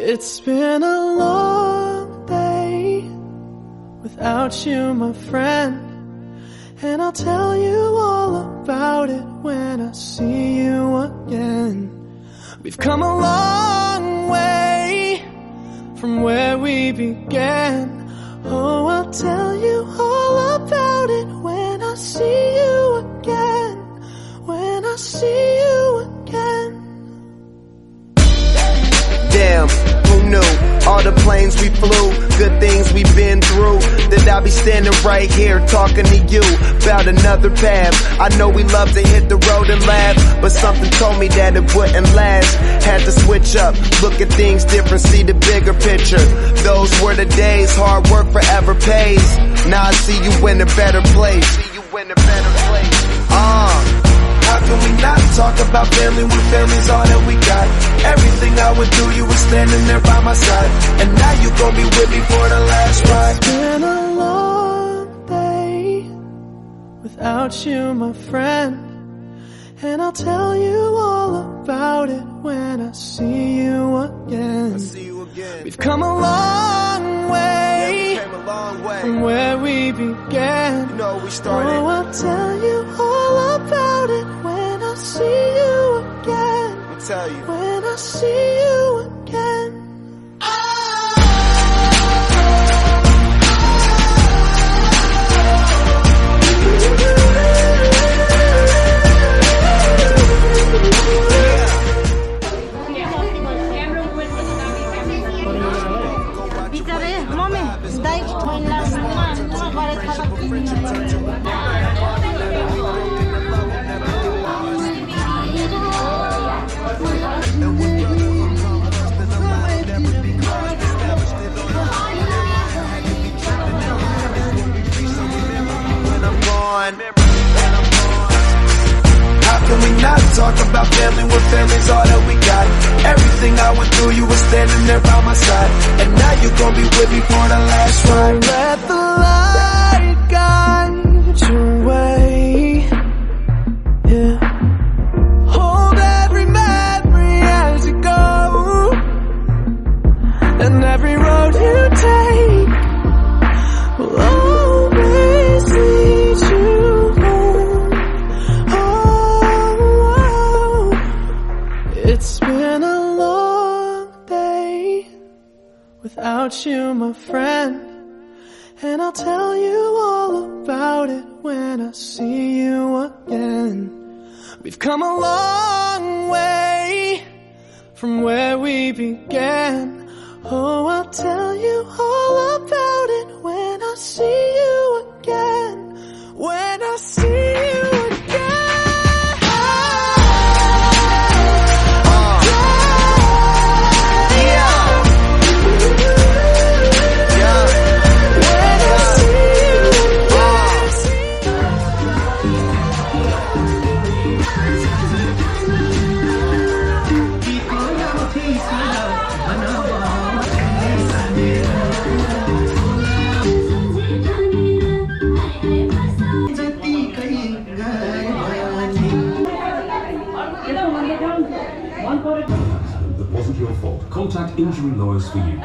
It's been a long day without you, my friend, and I'll tell you all about it when I see you again. We've come a long way from where we began. Oh, I'll tell you all about it when I see you again. When I see you again. Damn, who knew? All the planes we flew, good things we've been through, that I'll be standing right here talking to you about another path. I know we love to hit the road and laugh, but something told me that it wouldn't last. Had to switch up, look at things different, see the bigger picture. Those were the days, hard work forever pays. Now I see you in a better place. How can we not talk about family when family's all that we got? Everything I went through, you were standing there by my side, and now you gon' be with me for the last ride. It's been a long day without you, my friend, and I'll tell you all about it when I see you again. We've come a long way, from where we began. You know we started. Oh, I'll tell you all about it when I see you again. I'll tell you. When I see you again. How can we not talk about family when family's all that we got? Everything I went through, you were standing there by my side, and now you gon' be with me for the last ride. Let the light guide your way. Yeah. Hold every memory as you go, and every road you take will always lead you home. Oh, it's been a long day without you, my friend, and I'll tell you all about it when I see you again. We've come a long way from where we began. Oh, I'll tell you all about it when I see you again. When I see you again. That wasn't your fault. Contact injury lawyers for you.